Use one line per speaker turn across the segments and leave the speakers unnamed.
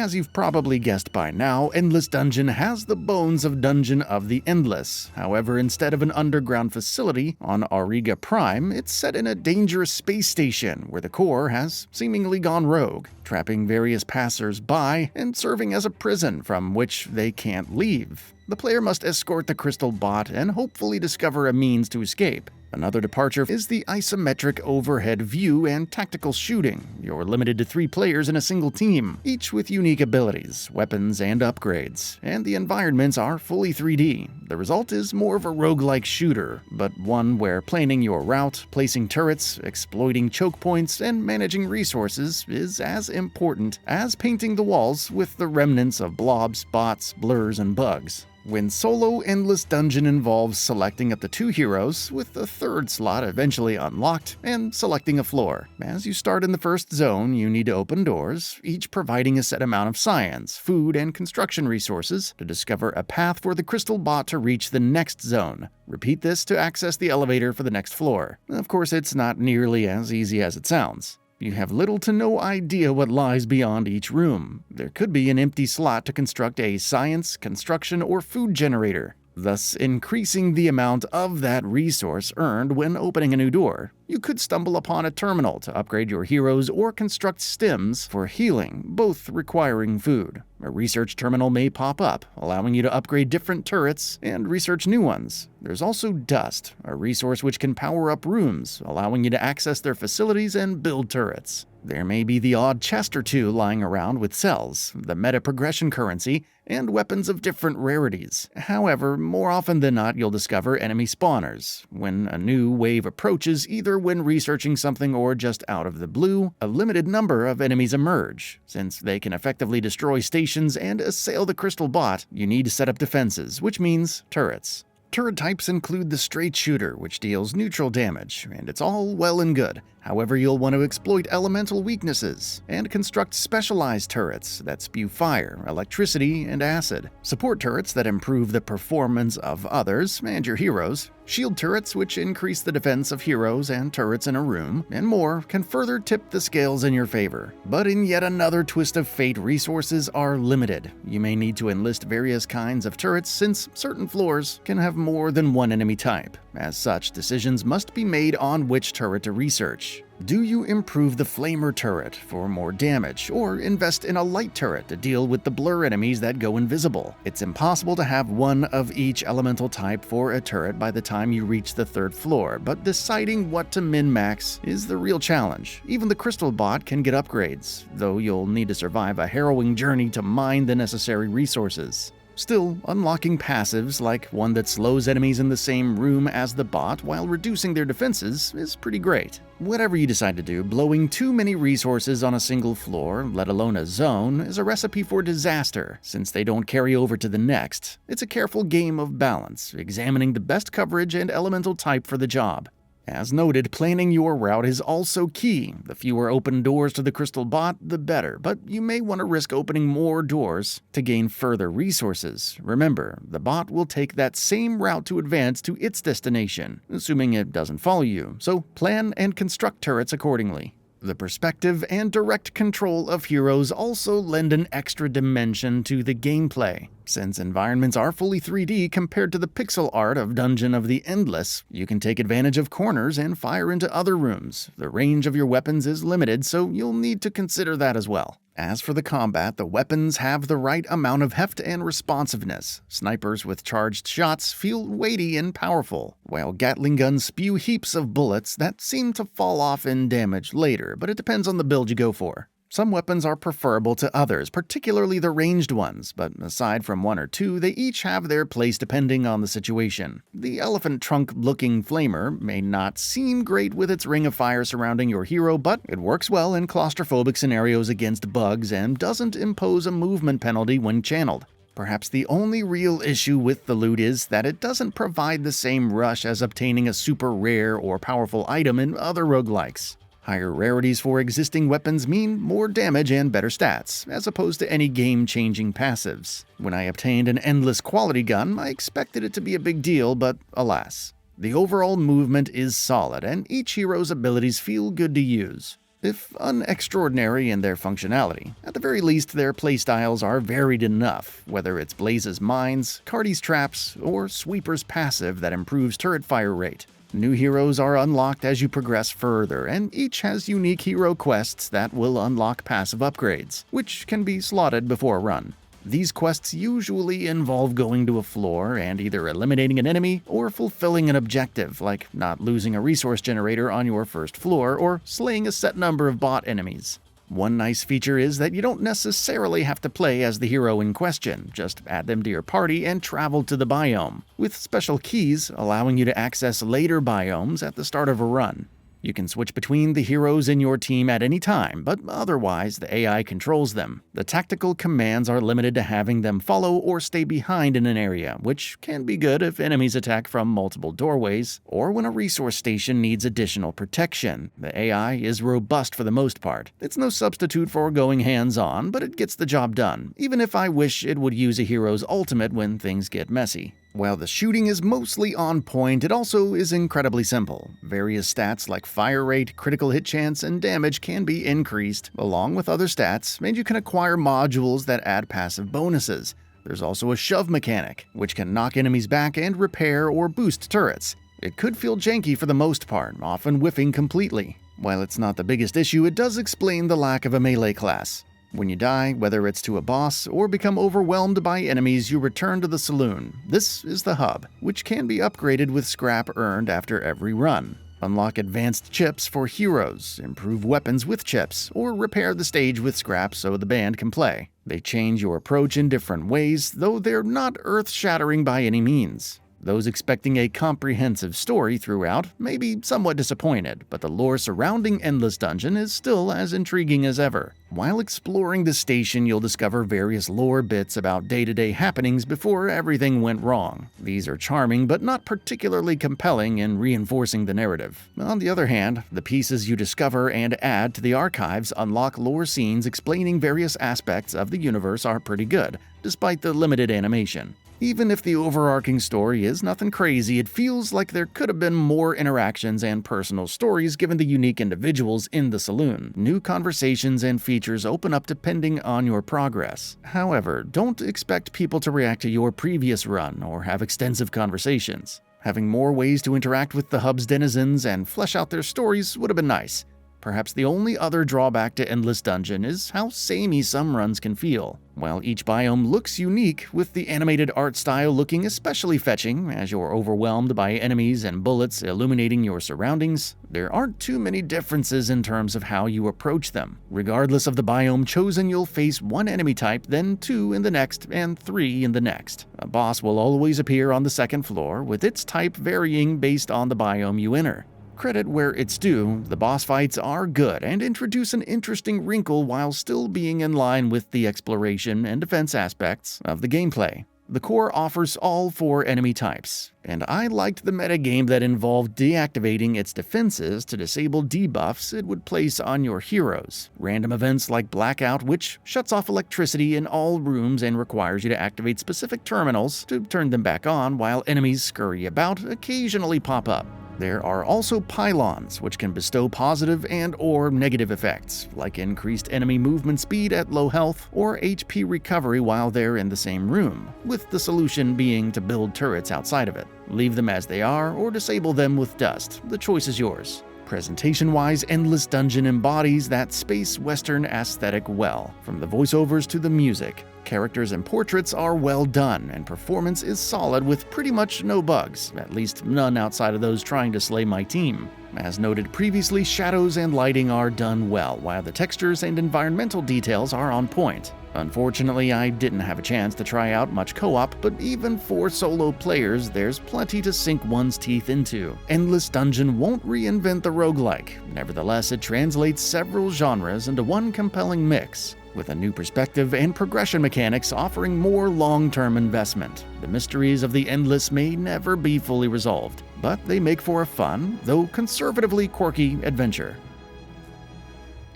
As you've probably guessed by now, Endless Dungeon has the bones of Dungeon of the Endless. However, instead of an underground facility on Auriga Prime, it's set in a dangerous space station where the core has seemingly gone rogue, trapping various passers-by and serving as a prison from which they can't leave. The player must escort the crystal bot and hopefully discover a means to escape. Another departure is the isometric overhead view and tactical shooting. You're limited to 3 players in a single team, each with unique abilities, weapons, and upgrades, and the environments are fully 3D. The result is more of a roguelike shooter, but one where planning your route, placing turrets, exploiting choke points, and managing resources is as important as painting the walls with the remnants of blobs, bots, blurs, and bugs. When solo Endless Dungeon involves selecting up to 2 heroes, with the 3rd slot eventually unlocked, and selecting a floor. As you start in the first zone, you need to open doors, each providing a set amount of science, food, and construction resources to discover a path for the crystal bot to reach the next zone. Repeat this to access the elevator for the next floor. Of course, it's not nearly as easy as it sounds. You have little to no idea what lies beyond each room. There could be an empty slot to construct a science, construction, or food generator, thus increasing the amount of that resource earned when opening a new door. You could stumble upon a terminal to upgrade your heroes or construct stems for healing, both requiring food. A research terminal may pop up, allowing you to upgrade different turrets and research new ones. There's also dust, a resource which can power up rooms, allowing you to access their facilities and build turrets. There may be the odd chest or 2 lying around with cells, the meta progression currency, and weapons of different rarities. However, more often than not, you'll discover enemy spawners. When a new wave approaches, either when researching something or just out of the blue, a limited number of enemies emerge. Since they can effectively destroy stations and assail the crystal bot, you need to set up defenses, which means turrets. Turret types include the straight shooter, which deals neutral damage, and it's all well and good. However, you'll want to exploit elemental weaknesses and construct specialized turrets that spew fire, electricity, and acid. Support turrets that improve the performance of others and your heroes. Shield turrets which increase the defense of heroes and turrets in a room, and more can further tip the scales in your favor. But in yet another twist of fate, resources are limited. You may need to enlist various kinds of turrets since certain floors can have more than one enemy type. As such, decisions must be made on which turret to research. Do you improve the flamer turret for more damage, or invest in a light turret to deal with the blur enemies that go invisible? It's impossible to have one of each elemental type for a turret by the time you reach the 3rd floor, but deciding what to min-max is the real challenge. Even the crystal bot can get upgrades, though you'll need to survive a harrowing journey to mine the necessary resources. Still, unlocking passives like one that slows enemies in the same room as the bot while reducing their defenses is pretty great. Whatever you decide to do, blowing too many resources on a single floor, let alone a zone, is a recipe for disaster, since they don't carry over to the next. It's a careful game of balance, examining the best coverage and elemental type for the job. As noted, planning your route is also key. The fewer open doors to the crystal bot, the better, but you may want to risk opening more doors to gain further resources. Remember, the bot will take that same route to advance to its destination, assuming it doesn't follow you, so plan and construct turrets accordingly. The perspective and direct control of heroes also lend an extra dimension to the gameplay. Since environments are fully 3D compared to the pixel art of Dungeon of the Endless, you can take advantage of corners and fire into other rooms. The range of your weapons is limited, so you'll need to consider that as well. As for the combat, the weapons have the right amount of heft and responsiveness. Snipers with charged shots feel weighty and powerful, while Gatling guns spew heaps of bullets that seem to fall off in damage later, but it depends on the build you go for. Some weapons are preferable to others, particularly the ranged ones, but aside from 1 or 2, they each have their place depending on the situation. The elephant trunk-looking flamer may not seem great with its ring of fire surrounding your hero, but it works well in claustrophobic scenarios against bugs and doesn't impose a movement penalty when channeled. Perhaps the only real issue with the loot is that it doesn't provide the same rush as obtaining a super rare or powerful item in other roguelikes. Higher rarities for existing weapons mean more damage and better stats, as opposed to any game-changing passives. When I obtained an endless quality gun, I expected it to be a big deal, but alas. The overall movement is solid, and each hero's abilities feel good to use. if unextraordinary in their functionality. At the very least, their playstyles are varied enough, whether it's Blaze's mines, Cardi's traps, or Sweeper's passive that improves turret fire rate. New heroes are unlocked as you progress further, and each has unique hero quests that will unlock passive upgrades, which can be slotted before a run. These quests usually involve going to a floor and either eliminating an enemy or fulfilling an objective, like not losing a resource generator on your first floor or slaying a set number of bot enemies. One nice feature is that you don't necessarily have to play as the hero in question, just add them to your party and travel to the biome, with special keys allowing you to access later biomes at the start of a run. You can switch between the heroes in your team at any time, but otherwise the AI controls them. The tactical commands are limited to having them follow or stay behind in an area, which can be good if enemies attack from multiple doorways, or when a resource station needs additional protection. The AI is robust for the most part. It's no substitute for going hands-on, but it gets the job done, even if I wish it would use a hero's ultimate when things get messy. While the shooting is mostly on point, it also is incredibly simple. Various stats like fire rate, critical hit chance, and damage can be increased, along with other stats, and you can acquire modules that add passive bonuses. There's also a shove mechanic, which can knock enemies back and repair or boost turrets. It could feel janky for the most part, often whiffing completely. While it's not the biggest issue, it does explain the lack of a melee class. When you die, whether it's to a boss or become overwhelmed by enemies, you return to the saloon. This is the hub, which can be upgraded with scrap earned after every run. Unlock advanced chips for heroes, improve weapons with chips, or repair the stage with scrap so the band can play. They change your approach in different ways, though they're not earth-shattering by any means. Those expecting a comprehensive story throughout may be somewhat disappointed, but the lore surrounding Endless Dungeon is still as intriguing as ever. While exploring the station, you'll discover various lore bits about day-to-day happenings before everything went wrong. These are charming, but not particularly compelling in reinforcing the narrative. On the other hand, the pieces you discover and add to the archives unlock lore scenes explaining various aspects of the universe are pretty good, despite the limited animation. Even if the overarching story is nothing crazy, it feels like there could have been more interactions and personal stories given the unique individuals in the saloon. New conversations and features open up depending on your progress. However, don't expect people to react to your previous run or have extensive conversations. Having more ways to interact with the hub's denizens and flesh out their stories would have been nice. Perhaps the only other drawback to Endless Dungeon is how samey some runs can feel. While each biome looks unique, with the animated art style looking especially fetching as you're overwhelmed by enemies and bullets illuminating your surroundings, there aren't too many differences in terms of how you approach them. Regardless of the biome chosen, you'll face one enemy type, then two in the next, and three in the next. A boss will always appear on the second floor, with its type varying based on the biome you enter. Credit where it's due, the boss fights are good and introduce an interesting wrinkle while still being in line with the exploration and defense aspects of the gameplay. The core offers all four enemy types, and I liked the metagame that involved deactivating its defenses to disable debuffs it would place on your heroes. Random events like Blackout, which shuts off electricity in all rooms and requires you to activate specific terminals to turn them back on while enemies scurry about, occasionally pop up. There are also pylons, which can bestow positive and/or negative effects, like increased enemy movement speed at low health or HP recovery while they're in the same room, with the solution being to build turrets outside of it. Leave them as they are or disable them with dust. The choice is yours. Presentation-wise, Endless Dungeon embodies that space western aesthetic well, from the voiceovers to the music. Characters and portraits are well done, and performance is solid with pretty much no bugs, at least none outside of those trying to slay my team. As noted previously, shadows and lighting are done well, while the textures and environmental details are on point. Unfortunately, I didn't have a chance to try out much co-op, but even for solo players, there's plenty to sink one's teeth into. Endless Dungeon won't reinvent the roguelike. Nevertheless, it translates several genres into one compelling mix, with a new perspective and progression mechanics offering more long-term investment. The mysteries of the Endless may never be fully resolved, but they make for a fun, though conservatively quirky, adventure.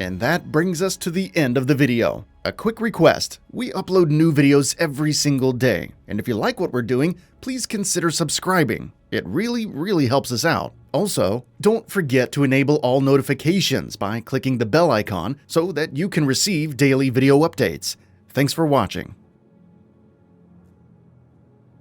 And that brings us to the end of the video. A quick request: we upload new videos every single day, and if you like what we're doing, please consider subscribing. It really helps us out. Also, don't forget to enable all notifications by clicking the bell icon so that you can receive daily video updates. Thanks for watching.